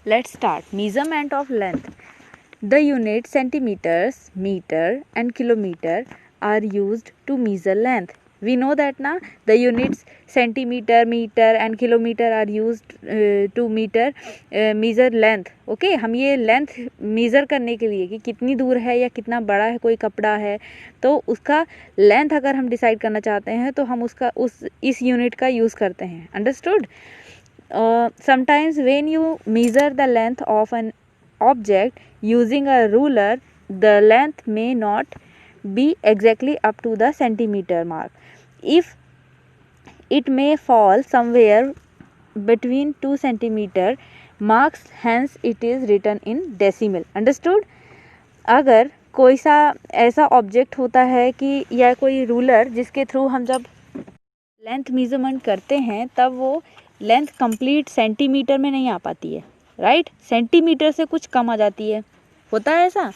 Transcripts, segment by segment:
Let's start. Measurement of length. The units centimeters, meter and kilometer are used to measure length. We know that na, the units centimeter, meter and kilometer are used to measure length. Okay, हम ये length measure करने के लिए कि कितनी दूर है या कितना बड़ा है कोई कपड़ा है, तो उसका length अगर हम decide करना चाहते हैं तो हम उसका इस unit का use करते हैं. Understood? Sometimes when you measure the length of an object using a ruler, the length may not be exactly up to the centimeter mark. If it may fall somewhere between 2 centimeter marks, hence it is written in decimal. Understood? अगर कोई सा ऐसा object होता है कि या कोई ruler जिसके थ्रू हम जब लेंथ मेजरमेंट करते हैं तब वो लेंथ कंप्लीट सेंटीमीटर में नहीं आ पाती है, राइट? सेंटीमीटर से कुछ कम आ जाती है, होता है ऐसा?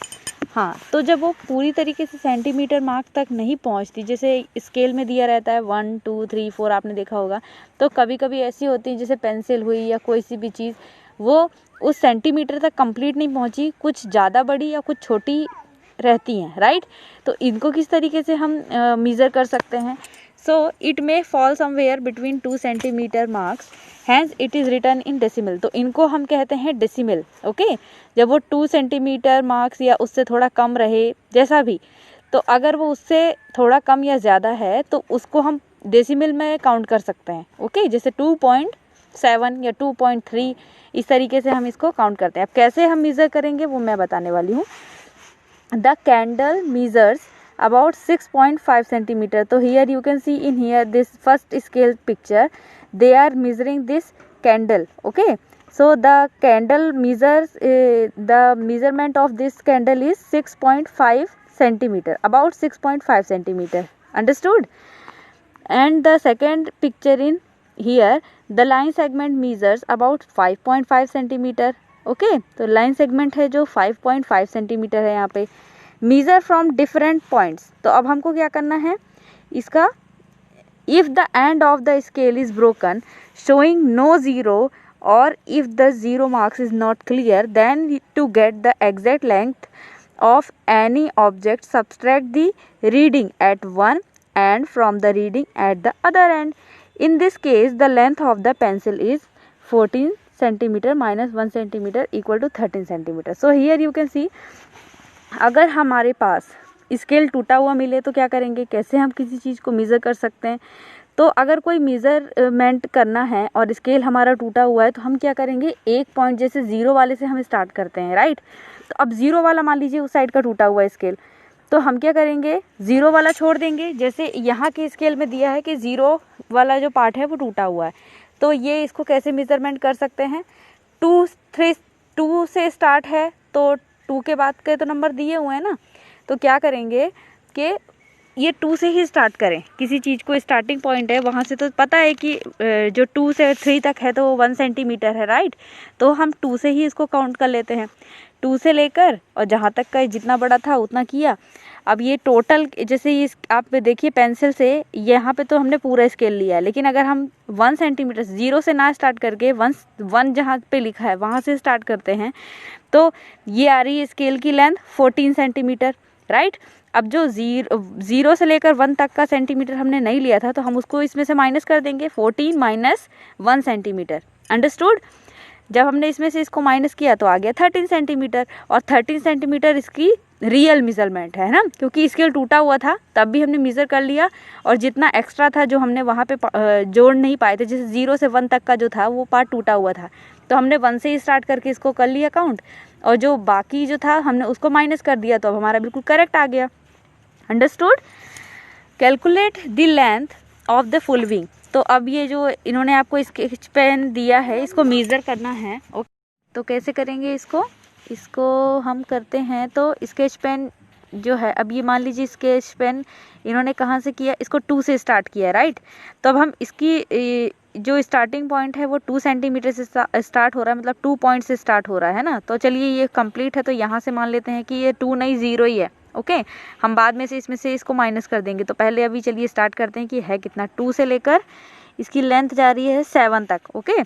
हाँ, तो जब वो पूरी तरीके से सेंटीमीटर मार्क तक नहीं पहुंचती, जैसे स्केल में दिया रहता है 1 2 3 4 आपने देखा होगा, तो कभी कभी ऐसी होती है जैसे पेंसिल हुई या कोई सी भी चीज़ वो उस सेंटीमीटर तक कंप्लीट नहीं पहुंची, कुछ ज़्यादा बड़ी या कुछ छोटी रहती हैं, राइट? तो इनको किस तरीके से हम मेज़र कर सकते हैं? So it may fall somewhere between 2 centimeter marks, hence it is written in decimal. तो इनको हम कहते हैं decimal. ओके, जब वो 2 सेंटीमीटर मार्क्स या उससे थोड़ा कम रहे, जैसा भी, तो अगर वो उससे थोड़ा कम या ज़्यादा है तो उसको हम डेसिमल में काउंट कर सकते हैं. ओके, जैसे 2.7 या 2.3 इस तरीके से हम इसको काउंट करते हैं. अब कैसे हम मेज़र करेंगे वो मैं बताने वाली हूँ. The candle measures about 6.5 centimeter. So here you can see in here this first scale picture, they are measuring this candle. Okay, so the candle measures the measurement of this candle is 6.5 centimeter, about 6.5 centimeter. Understood? And the second picture in here, the line segment measures about 5.5 centimeter. Okay, तो line segment है जो 5.5 centimeter है यहाँ पे. Measure from different points. तो अब हमको क्या करना है इसका, if the end of the scale is broken showing no zero और if the zero marks is not clear, then to get the exact length of any object subtract the reading at one end from the reading at the other end. In this case the length of the pencil is 14 centimetre minus 1 centimetre equal to 13 centimetre. So here you can see, अगर हमारे पास scale टूटा हुआ मिले तो क्या करेंगे, कैसे हम किसी चीज़ को मेज़र कर सकते हैं. तो अगर कोई मेज़रमेंट करना है और स्केल हमारा टूटा हुआ है तो हम क्या करेंगे, एक पॉइंट जैसे ज़ीरो वाले से हम स्टार्ट करते हैं, राइट? तो अब ज़ीरो वाला मान लीजिए उस साइड का टूटा हुआ है स्केल, तो हम क्या करेंगे, ज़ीरो वाला छोड़ देंगे. जैसे यहाँ के स्केल में दिया है कि ज़ीरो वाला जो पार्ट है वो टूटा हुआ है, तो ये इसको कैसे मेज़रमेंट कर सकते हैं. 2 से स्टार्ट है तो 2 के बाद के तो नंबर दिए हुए हैं ना, तो क्या करेंगे कि ये 2 से ही स्टार्ट करें. किसी चीज़ को स्टार्टिंग पॉइंट है वहाँ से तो पता है कि जो 2 से 3 तक है तो वो 1 सेंटीमीटर है, राइट? तो हम 2 से ही इसको काउंट कर लेते हैं. 2 से लेकर और जहाँ तक का जितना बड़ा था उतना किया. अब ये टोटल, जैसे ये आप देखिए पेंसिल से यहाँ पे तो हमने पूरा स्केल लिया है, लेकिन अगर हम 1 सेंटीमीटर ज़ीरो से ना स्टार्ट करके 1 जहाँ पे लिखा है वहाँ से स्टार्ट करते हैं तो ये आ रही है स्केल की लेंथ 14 सेंटीमीटर, राइट? अब जो ज़ीरो से लेकर 1 तक का सेंटीमीटर हमने नहीं लिया था तो हम उसको इसमें से माइनस कर देंगे, 14 माइनस 1 सेंटीमीटर. अंडरस्टूड? जब हमने इसमें से इसको माइनस किया तो आ गया 13 सेंटीमीटर, और 13 सेंटीमीटर इसकी रियल मेज़रमेंट है ना, क्योंकि स्केल टूटा हुआ था तब भी हमने मेज़र कर लिया, और जितना एक्स्ट्रा था जो हमने वहाँ पे जोड़ नहीं पाए थे, जैसे 0 से 1 तक का जो था वो पार्ट टूटा हुआ था, तो हमने 1 से ही स्टार्ट करके इसको कर लिया काउंट, और जो बाकी जो था हमने उसको माइनस कर दिया, तो अब हमारा बिल्कुल करेक्ट आ गया. Understood? Calculate the length of the full wing. तो अब ये जो इन्होंने आपको स्केच पेन दिया है इसको मेज़र करना है. ओके, तो कैसे करेंगे इसको हम करते हैं. तो स्केच पेन जो है, अब ये मान लीजिए स्केच पेन इन्होंने कहाँ से किया, इसको 2 से स्टार्ट किया, राइट? तो अब हम इसकी जो स्टार्टिंग पॉइंट है वो 2 सेंटीमीटर से स्टार्ट हो रहा है, मतलब 2 पॉइंट से स्टार्ट हो रहा है ना. तो चलिए ये कंप्लीट है, तो यहाँ से मान लेते हैं कि ये 2 नहीं 0 ही है. ओके, हम बाद में से इसमें से इसको माइनस कर देंगे. तो पहले अभी चलिए स्टार्ट करते हैं कि है कितना, 2 से लेकर इसकी लेंथ जा रही है 7 तक. ओके,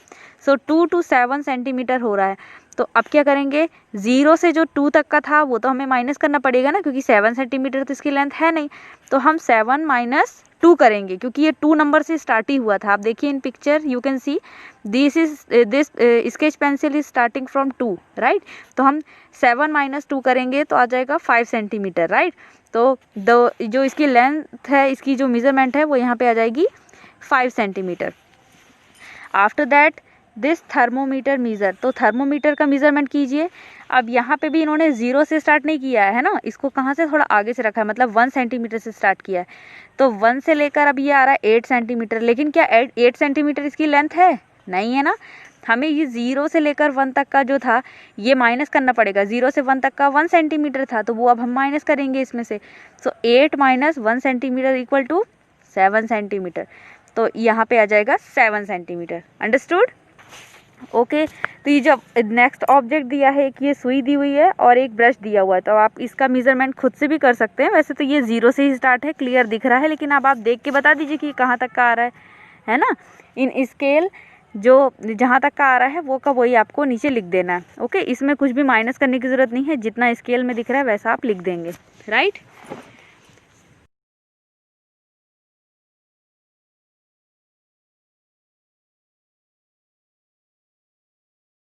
सो 2 to 7 सेंटीमीटर हो रहा है. तो अब क्या करेंगे, 0 से जो 2 तक का था वो तो हमें माइनस करना पड़ेगा ना, क्योंकि 7 सेंटीमीटर तो इसकी लेंथ है नहीं। तो हम 7 माइनस 2 करेंगे, क्योंकि ये 2 नंबर से स्टार्ट ही हुआ था। आप देखिए इन picture you can see this sketch pencil is starting from 2, right. तो हम 7 माइनस 2 करेंगे तो आ जाएगा 5 सेंटीमीटर, राइट। तो जो इसकी लेंथ है, इसकी जो मेजरमेंट है वो यहाँ पे आ जाएगी 5 centimetre. After that this thermometer measure, तो थर्मोमीटर का मेजरमेंट कीजिए। अब यहाँ पे भी इन्होंने 0 से स्टार्ट नहीं किया है ना, इसको कहाँ से थोड़ा आगे से रखा है, मतलब 1 सेंटीमीटर से स्टार्ट किया है। तो 1 से लेकर अब ये आ रहा है 8 सेंटीमीटर, लेकिन क्या 8 सेंटीमीटर इसकी लेंथ है? नहीं है ना। हमें ये 0 से लेकर 1 तक का जो था ये माइनस करना पड़ेगा। 0 से 1 तक का 1 सेंटीमीटर था, तो वो अब हम माइनस करेंगे इसमें से। So 8 minus 1 centimetre equal to 7 centimetre. तो यहाँ पे आ जाएगा 7 सेंटीमीटर। अंडरस्टूड? ओके। तो ये जो नेक्स्ट ऑब्जेक्ट दिया है, एक ये सुई दी हुई है और एक ब्रश दिया हुआ है, तो आप इसका मेजरमेंट खुद से भी कर सकते हैं। वैसे तो ये 0 से ही स्टार्ट है, क्लियर दिख रहा है, लेकिन अब आप देख के बता दीजिए कि कहाँ तक का आ रहा है ना। इन स्केल जो जहाँ तक का आ रहा है वो का वही आपको नीचे लिख देना है। ओके, इसमें कुछ भी माइनस करने की ज़रूरत नहीं है, जितना स्केल में दिख रहा है वैसा आप लिख देंगे, राइट।